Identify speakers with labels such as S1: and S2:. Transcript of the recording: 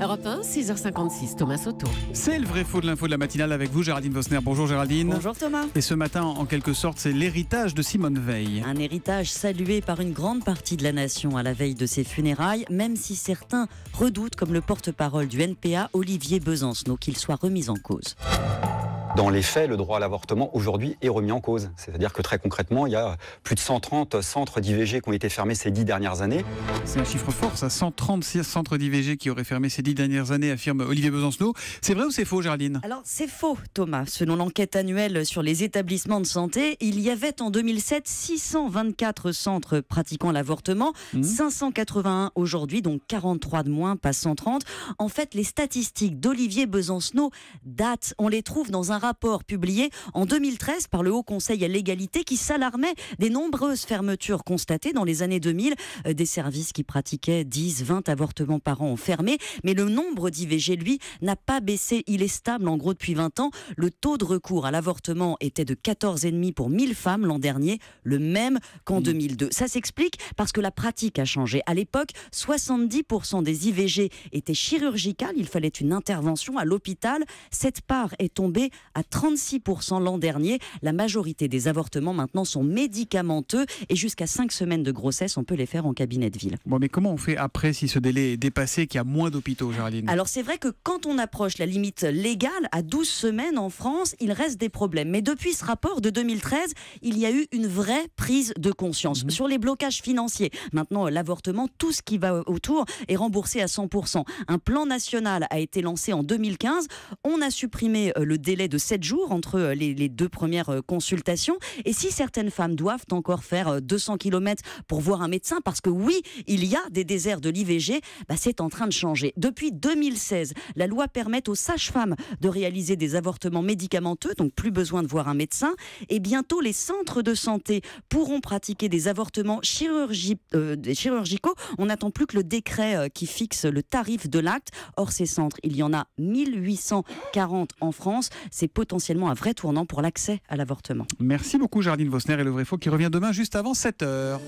S1: Europe 1, 6h56, Thomas Soto.
S2: C'est le vrai faux de l'info de la matinale avec vous, Géraldine Vosner. Bonjour Géraldine.
S3: Bonjour Thomas.
S2: Et ce matin, en quelque sorte, c'est l'héritage de Simone Veil.
S3: Un héritage salué par une grande partie de la nation à la veille de ses funérailles, même si certains redoutent, comme le porte-parole du NPA, Olivier Besancenot, qu'il soit remis en cause.
S4: Dans les faits, le droit à l'avortement aujourd'hui est remis en cause. C'est-à-dire que très concrètement, il y a plus de 130 centres d'IVG qui ont été fermés ces 10 dernières années.
S2: C'est un chiffre fort, ça. 136 centres d'IVG qui auraient fermé ces 10 dernières années, affirme Olivier Besancenot. C'est vrai ou c'est faux, Géraldine?
S3: Alors, c'est faux, Thomas. Selon l'enquête annuelle sur les établissements de santé, il y avait en 2007 624 centres pratiquant l'avortement, 581 aujourd'hui, donc 43 de moins, pas 130. En fait, les statistiques d'Olivier Besancenot datent. On les trouve dans un rapport publié en 2013 par le Haut Conseil à l'égalité qui s'alarmait des nombreuses fermetures constatées dans les années 2000. Des services qui pratiquaient 10, 20 avortements par an ont fermé, mais le nombre d'IVG, lui, n'a pas baissé. Il est stable en gros depuis 20 ans. Le taux de recours à l'avortement était de 14,5 pour 1000 femmes l'an dernier, le même qu'en 2002. Ça s'explique parce que la pratique a changé. À l'époque, 70% des IVG étaient chirurgicales, il fallait une intervention à l'hôpital. Cette part est tombée à 36% l'an dernier. La majorité des avortements maintenant sont médicamenteux et jusqu'à 5 semaines de grossesse, on peut les faire en cabinet de ville.
S2: Bon, mais comment on fait après si ce délai est dépassé, qu'il y a moins d'hôpitaux, Géraldine?
S3: Alors c'est vrai que quand on approche la limite légale, à 12 semaines en France, il reste des problèmes. Mais depuis ce rapport de 2013, il y a eu une vraie prise de conscience sur les blocages financiers. Maintenant, l'avortement, tout ce qui va autour est remboursé à 100%. Un plan national a été lancé en 2015. On a supprimé le délai de 7 jours entre les deux premières consultations. Et si certaines femmes doivent encore faire 200 km pour voir un médecin, parce que oui, il y a des déserts de l'IVG, c'est en train de changer. Depuis 2016, la loi permet aux sages-femmes de réaliser des avortements médicamenteux, donc plus besoin de voir un médecin. Et bientôt, les centres de santé pourront pratiquer des avortements chirurgicaux. On n'attend plus que le décret qui fixe le tarif de l'acte. Or, ces centres, il y en a 1840 en France. C'est potentiellement un vrai tournant pour l'accès à l'avortement.
S2: Merci beaucoup, Géraldine Vosner, et le vrai faux qui revient demain juste avant 7h.